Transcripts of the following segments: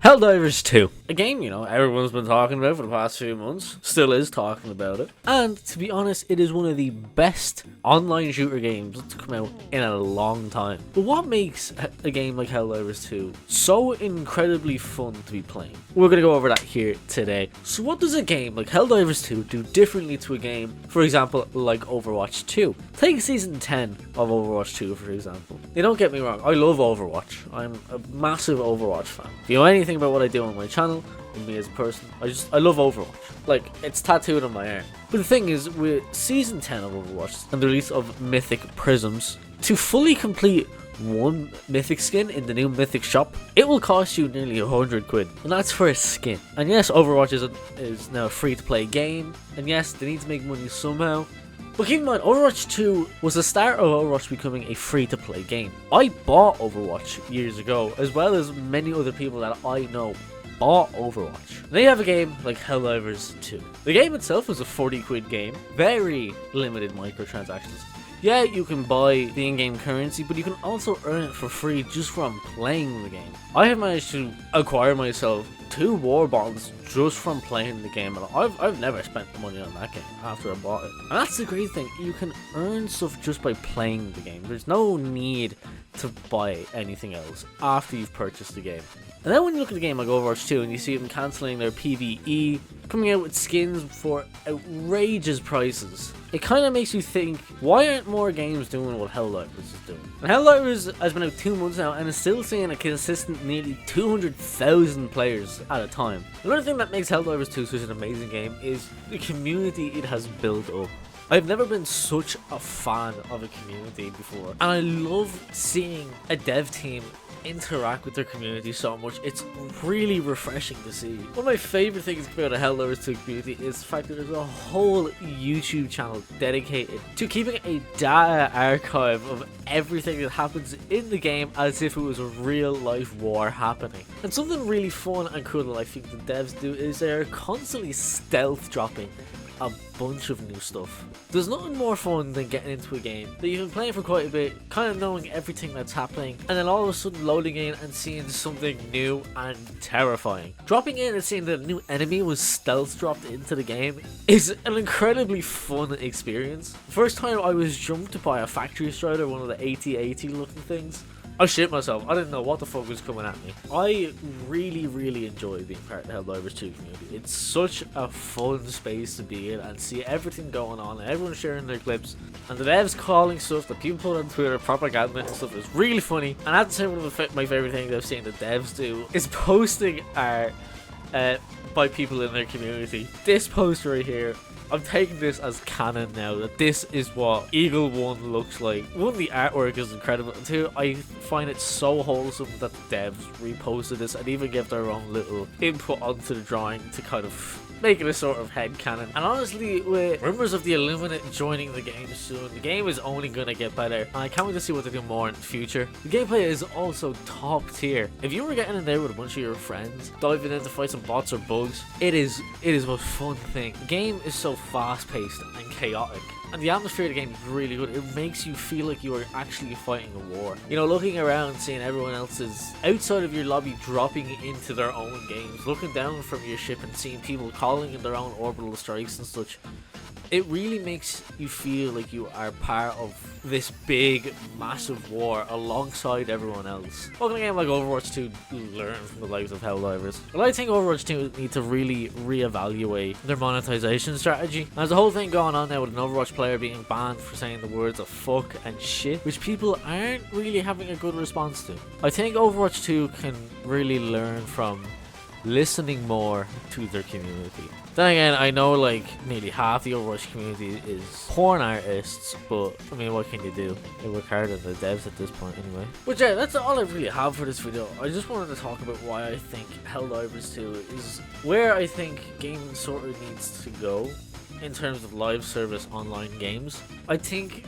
Helldivers 2, a game, everyone's been talking about for the past few months, still is talking about it, and to be honest, it is one of the best online shooter games to come out in a long time. But what makes a game like Helldivers 2 so incredibly fun to be playing? We're going to go over that here today. So what does a game like Helldivers 2 do differently to a game, for example, like Overwatch 2? Take Season 10 of Overwatch 2, for example. Don't get me wrong, I love Overwatch. I'm a massive Overwatch fan. If you know anything about what I do on my channel, and me as a person, I love Overwatch. Like, it's tattooed on my arm. But the thing is, with Season 10 of Overwatch and the release of Mythic Prisms, to fully complete one Mythic skin in the new Mythic shop, it will cost you nearly 100 quid. And that's for a skin. And yes, Overwatch is now a free-to-play game. And yes, they need to make money somehow. But keep in mind, Overwatch 2 was the start of Overwatch becoming a free-to-play game. I bought Overwatch years ago, as well as many other people that I know bought Overwatch. They have a game like Helldivers 2. The game itself is a 40 quid game, very limited microtransactions. Yeah, you can buy the in-game currency, but you can also earn it for free just from playing the game. I have managed to acquire myself 2 war bonds just from playing the game, and I've never spent the money on that game after I bought it. And that's the great thing, you can earn stuff just by playing the game. There's no need to buy anything else after you've purchased the game. And then when you look at a game like Overwatch 2 and you see them cancelling their PvE, coming out with skins for outrageous prices, it kind of makes you think, why aren't more games doing what Helldivers is doing? And Helldivers has been out 2 months now and is still seeing a consistent nearly 200,000 players at a time. Another thing that makes Helldivers 2 such an amazing game is the community it has built up. I've never been such a fan of a community before, and I love seeing a dev team interact with their community so much. It's really refreshing to see. One of my favorite things about a Helldivers 2 community is the fact that there's a whole YouTube channel dedicated to keeping a data archive of everything that happens in the game as if it was a real life war happening. And something really fun and cool that I think the devs do is they're constantly stealth dropping a bunch of new stuff. There's nothing more fun than getting into a game that you've been playing for quite a bit, kind of knowing everything that's happening, and then all of a sudden loading in and seeing something new and terrifying. Dropping in and seeing that a new enemy was stealth dropped into the game is an incredibly fun experience. First time I was jumped by a factory strider, one of the AT-AT looking things, I shit myself. I didn't know what the fuck was coming at me. I really enjoy being part of the Helldivers 2 community. It's such a fun space to be in and see everything going on and everyone sharing their clips. And the devs calling stuff that people put on Twitter, propaganda and stuff is really funny. And at the same time, one of my favorite things I've seen the devs do is posting art by people in their community. This post right here, I'm taking this as canon now, that this is what Eagle 1 looks like. One, the artwork is incredible, and 2, I find it so wholesome that the devs reposted this and even give their own little input onto the drawing to kind of make it a sort of headcanon. And honestly, with rumors of the Illuminate joining the game soon, the game is only going to get better, and I can't wait to see what they do more in the future. The gameplay is also top tier. If you were getting in there with a bunch of your friends, diving in to fight some bots or bugs, it is the most fun thing. The game is so fast paced and chaotic, and the atmosphere of the game is really good. It makes you feel like you are actually fighting a war. Looking around, seeing everyone else's outside of your lobby dropping into their own games, looking down from your ship and seeing people calling in their own orbital strikes and such. It really makes you feel like you are part of this big, massive war alongside everyone else. What can a game like Overwatch 2 learn from the likes of Helldivers? Well, I think Overwatch 2 need to really reevaluate their monetization strategy. There's a whole thing going on now with an Overwatch player being banned for saying the words of fuck and shit, which people aren't really having a good response to. I think Overwatch 2 can really learn from listening more to their community. Then again, I know like nearly half the Overwatch community is porn artists, but I mean, what can you do? They work harder than the devs at this point anyway. But yeah, that's all I really have for this video. I just wanted to talk about why I think Helldivers 2 is where I think gaming sort of needs to go in terms of live service online games. I think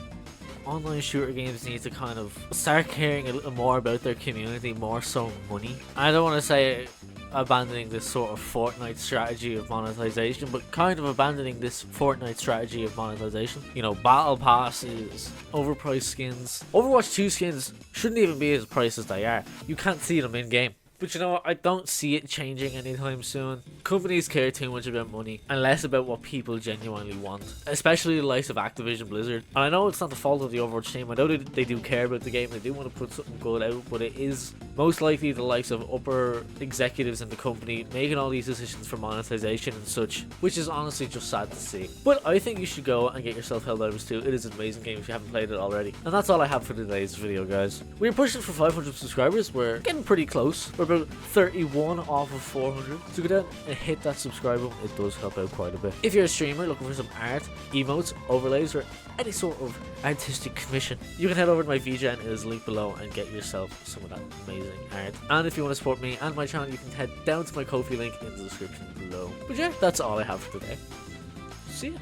online shooter games need to kind of start caring a little more about their community, more so money. I don't want to say abandoning this sort of Fortnite strategy of monetization, but kind of abandoning this Fortnite strategy of monetization. Battle passes, overpriced skins. Overwatch 2 skins shouldn't even be as priced as they are. You can't see them in game. But you know what? I don't see it changing anytime soon. Companies care too much about money and less about what people genuinely want, especially the likes of Activision Blizzard. And I know it's not the fault of the Overwatch team. I know they do care about the game. They do want to put something good out, but it is most likely the likes of upper executives in the company making all these decisions for monetization and such, which is honestly just sad to see. But I think you should go and get yourself Helldivers 2. It is an amazing game if you haven't played it already. And that's all I have for today's video, guys. We're pushing for 500 subscribers. We're getting pretty close. We're about 31 off of 400. So go down and hit that subscribe button. It does help out quite a bit. If you're a streamer looking for some art, emotes, overlays, or any sort of artistic commission, you can head over to my VGen. It is linked below and get yourself some of that amazing art. And if you want to support me and my channel, you can head down to my Ko-fi link in the description below. But yeah, that's all I have for today. See ya.